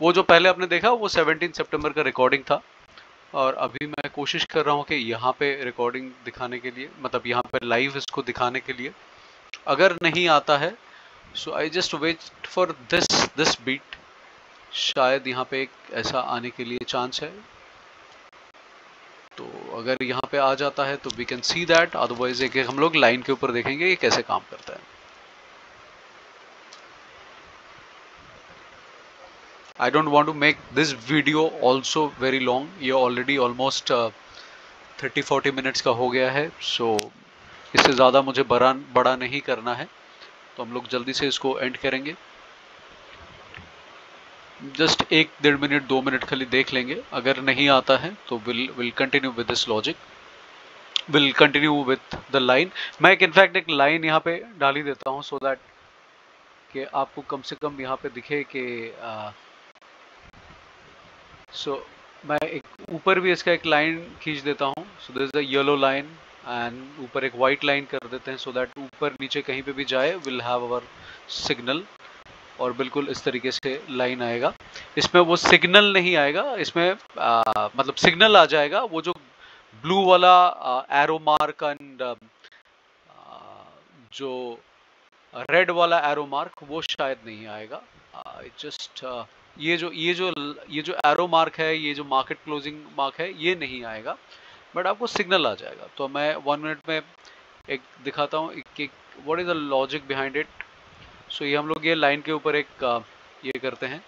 वो जो पहले आपने देखा वो 17 सितंबर का रिकॉर्डिंग था, और अभी मैं कोशिश कर रहा हूँ कि यहाँ पे रिकॉर्डिंग दिखाने के लिए, मतलब यहाँ पे लाइव इसको दिखाने के लिए अगर नहीं आता है, so I just wait for this beat. शायद यहाँ पे एक ऐसा आने के लिए चांस है, तो अगर यहाँ पे आ जाता है तो we can see that, otherwise एक हम लोग लाइन के ऊपर देखेंगे ये कैसे काम करता है। I don't want to make this video also very long, ये ऑलरेडी ऑलमोस्ट 30-40 मिनट्स का हो गया है, सो इससे ज़्यादा मुझे बड़ा नहीं करना है, तो हम लोग जल्दी से इसको एंड करेंगे। जस्ट 1-1.5 मिनट 2 मिनट खाली देख लेंगे, अगर नहीं आता है तो will continue with this logic, will continue with the line. मैं एक इनफैक्ट एक लाइन यहाँ पे डाल ही देता हूँ सो दैट कि आपको कम से कम यहाँ पे दिखे कि मैं एक ऊपर भी इसका एक लाइन खींच देता हूँ। सो this is a yellow line and ऊपर एक वाइट लाइन कर देते हैं, सो दैट ऊपर नीचे कहीं पे भी जाए विल हैव अवर सिग्नल, और बिल्कुल इस तरीके से लाइन आएगा। इसमें वो सिग्नल नहीं आएगा, इसमें मतलब सिग्नल आ जाएगा, वो जो ब्लू वाला एरो मार्क एंड जो रेड वाला एरो मार्क वो शायद नहीं आएगा। जस्ट ये जो एरो मार्क है, ये जो मार्केट क्लोजिंग मार्क है, ये नहीं आएगा, बट आपको सिग्नल आ जाएगा। तो मैं 1 मिनट में एक दिखाता हूँ कि what is the logic behind it. So ये हम लोग ये लाइन के ऊपर एक ये करते हैं,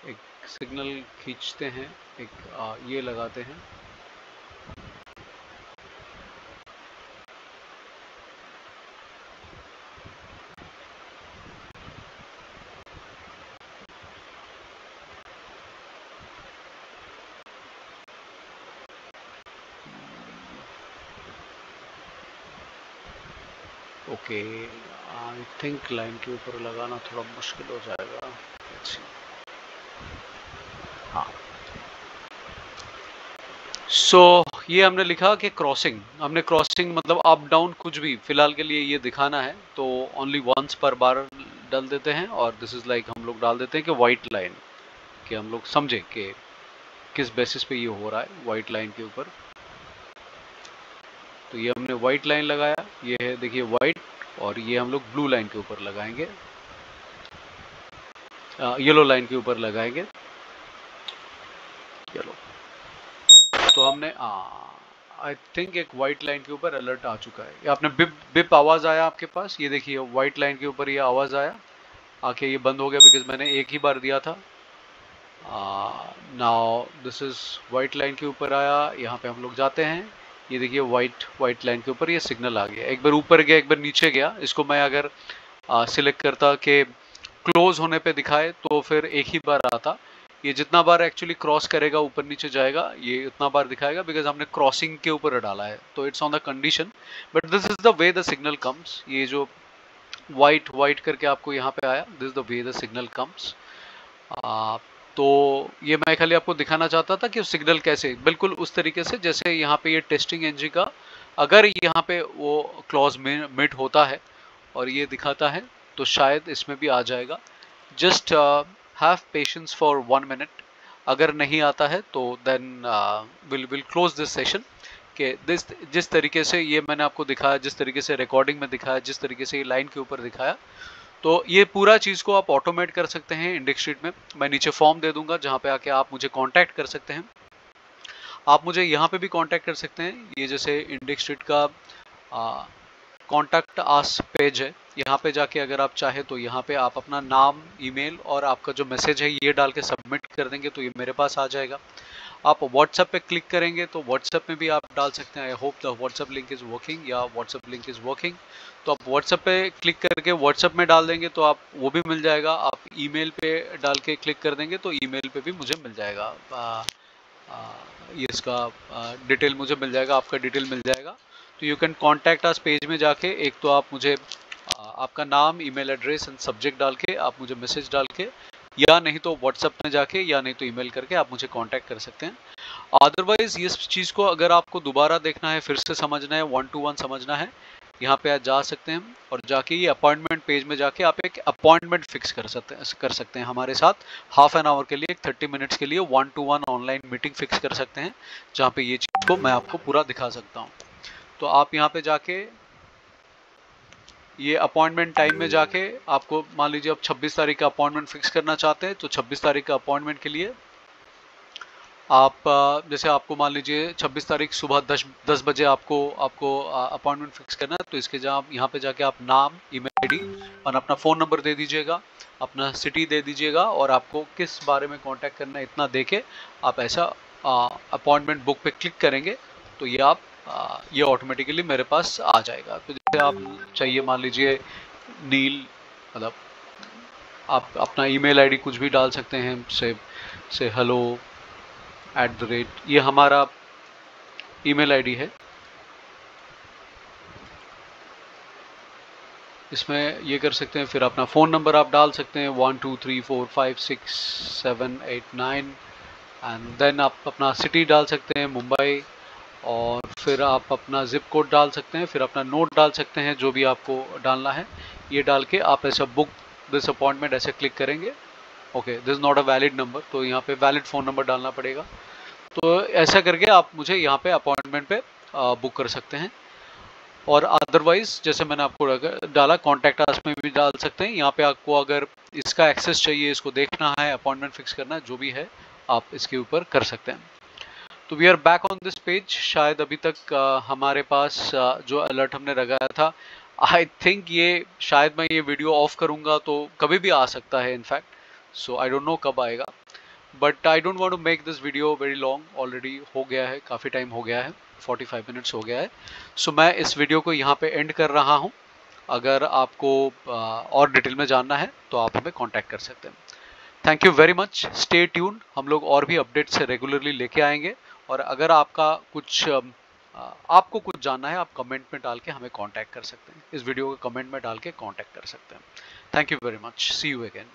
एक सिग्नल खींचते हैं, एक ये लगाते हैं। ओके, आई थिंक लाइन के ऊपर लगाना थोड़ा मुश्किल हो जाएगा। Let's see. हाँ, ये हमने लिखा कि क्रॉसिंग, हमने क्रॉसिंग मतलब अप डाउन कुछ भी फिलहाल के लिए ये दिखाना है, तो ओनली वंस पर बार डाल देते हैं, और दिस इज लाइक हम लोग डाल देते हैं कि वाइट लाइन, कि हम लोग समझे कि किस बेसिस पे ये हो रहा है वाइट लाइन के ऊपर। तो ये हमने वाइट लाइन लगाया, ये है देखिए वाइट, और ये हम लोग ब्लू लाइन के ऊपर लगाएंगे, येलो लाइन के ऊपर लगाएंगे, येलो। तो हमने आई थिंक एक वाइट लाइन के ऊपर अलर्ट आ चुका है। ये आपने बिप बिप आवाज आया आपके पास, ये देखिए वाइट लाइन के ऊपर ये आवाज आया, आके ये बंद हो गया बिकॉज मैंने एक ही बार दिया था। Now this is white line के ऊपर आया, यहाँ पे हम लोग जाते हैं, ये देखिए वाइट लाइन के ऊपर ये सिग्नल आ गया, एक बार ऊपर गया एक बार नीचे गया। इसको मैं अगर सिलेक्ट करता कि क्लोज होने पे दिखाए तो फिर एक ही बार आता, ये जितना बार एक्चुअली क्रॉस करेगा ऊपर नीचे जाएगा ये उतना बार दिखाएगा, बिकॉज हमने क्रॉसिंग के ऊपर डाला है, तो it's on the condition, but this is the way the signal comes. ये जो वाइट करके आपको यहाँ पे आया, this is the way the signal comes. तो ये मैं खाली आपको दिखाना चाहता था कि सिग्नल कैसे, बिल्कुल उस तरीके से जैसे यहाँ पे ये टेस्टिंग एनजी का अगर यहाँ पे वो क्लॉज मिट होता है और ये दिखाता है तो शायद इसमें भी आ जाएगा। Just have patience for 1 minute. अगर नहीं आता है तो then will close this session. कि जिस तरीके से ये मैंने आपको दिखाया, जिस तरीके से रिकॉर्डिंग में दिखाया, जिस तरीके से ये लाइन के ऊपर दिखाया, तो ये पूरा चीज़ को आप ऑटोमेट कर सकते हैं इंडेक्स में। मैं नीचे फॉर्म दे दूंगा जहाँ पे आके आप मुझे कांटेक्ट कर सकते हैं। आप मुझे यहाँ पे भी कांटेक्ट कर सकते हैं। ये जैसे इंडेक्स का कॉन्टैक्ट आस पेज है, यहाँ पे जाके अगर आप चाहे तो यहाँ पे आप अपना नाम, ईमेल और आपका जो मैसेज है ये डाल के सबमिट कर देंगे तो ये मेरे पास आ जाएगा। आप व्हाट्सएप पे क्लिक करेंगे तो व्हाट्सएप में भी आप डाल सकते हैं I hope the WhatsApp link is working, या व्हाट्सएप लिंक इज़ वर्किंग। तो आप व्हाट्सएप पे क्लिक करके व्हाट्सएप में डाल देंगे तो आप वो भी मिल जाएगा। आप ईमेल पे डाल के क्लिक कर देंगे तो ईमेल पे भी मुझे मिल जाएगा। ये इसका डिटेल मुझे मिल जाएगा, आपका डिटेल मिल जाएगा। तो you can contact us page में जाके एक तो आप मुझे आपका नाम, ईमेल एड्रेस एंड सब्जेक्ट डाल के आप मुझे मैसेज डाल के, या नहीं तो व्हाट्सएप में जाके, या नहीं तो ईमेल करके आप मुझे कांटेक्ट कर सकते हैं। अदरवाइज इस चीज़ को अगर आपको दोबारा देखना है, फिर से समझना है, 1 to 1 समझना है, यहाँ पे आप जा सकते हैं और जाके ये अपॉइंटमेंट पेज में जाके आप एक अपॉइंटमेंट फिक्स कर सकते हैं हमारे साथ। हाफ एन आवर के लिए, 30 मिनट्स के लिए 1 to 1 ऑनलाइन मीटिंग फिक्स कर सकते हैं, जहाँ पे ये चीज़ को मैं आपको पूरा दिखा सकता हूँ। तो आप यहाँ पे जाके ये अपॉइंटमेंट टाइम में जाके आपको मान लीजिए आप 26 तारीख का अपॉइंटमेंट फिक्स करना चाहते हैं तो 26 तारीख का अपॉइंटमेंट के लिए आप जैसे आपको मान लीजिए 26 तारीख सुबह 10 बजे आपको अपॉइंटमेंट फिक्स करना है, तो इसके यहाँ पे जाके आप नाम, ईमेल आईडी और अपना फ़ोन नंबर दे दीजिएगा, अपना सिटी दे दीजिएगा और आपको किस बारे में कांटेक्ट करना है इतना दे के आप ऐसा अपॉइंटमेंट बुक पे क्लिक करेंगे तो ये ऑटोमेटिकली मेरे पास आ जाएगा। तो जैसे आप चाहिए मान लीजिए नील, मतलब आप अपना ईमेल आईडी कुछ भी डाल सकते हैं, से हेलो @ ये हमारा ईमेल आईडी है। इसमें ये कर सकते हैं, फिर अपना फ़ोन नंबर आप डाल सकते हैं 1 2 3 4 5 6 7 8 9 एंड देन आप अपना सिटी डाल सकते हैं मुंबई, और फिर आप अपना ज़िप कोड डाल सकते हैं, फिर अपना नोट डाल सकते हैं जो भी आपको डालना है। ये डाल के आप ऐसा बुक दिस अपॉइंटमेंट ऐसे क्लिक करेंगे। Okay, this is not a valid number, तो यहाँ पे वैलिड फ़ोन नंबर डालना पड़ेगा। तो ऐसा करके आप मुझे यहाँ पे अपॉइंटमेंट पे बुक कर सकते हैं। और अदरवाइज जैसे मैंने आपको डाला कॉन्टैक्ट अस में भी डाल सकते हैं। यहाँ पे आपको अगर इसका एक्सेस चाहिए, इसको देखना है, अपॉइंटमेंट फिक्स करना है, जो भी है आप इसके ऊपर कर सकते हैं। तो we are back on this page. शायद अभी तक हमारे पास जो अलर्ट हमने लगाया था, आई थिंक ये शायद मैं ये वीडियो ऑफ करूँगा तो कभी भी आ सकता है in fact, so I don't know कब आएगा, but I don't want to make this video very long. Already हो गया है, काफ़ी टाइम हो गया है, 45 मिनट्स हो गया है। सो मैं इस वीडियो को यहाँ पे एंड कर रहा हूँ। अगर आपको और डिटेल में जानना है तो आप हमें कांटेक्ट कर सकते हैं। Thank you very much, stay tuned, हम लोग और भी अपडेट्स रेगुलरली लेके आएंगे। और अगर आपको कुछ जानना है, आप कमेंट में डाल के हमें कांटेक्ट कर सकते हैं, इस वीडियो को कमेंट में डाल के कांटेक्ट कर सकते हैं। Thank you very much, see you again.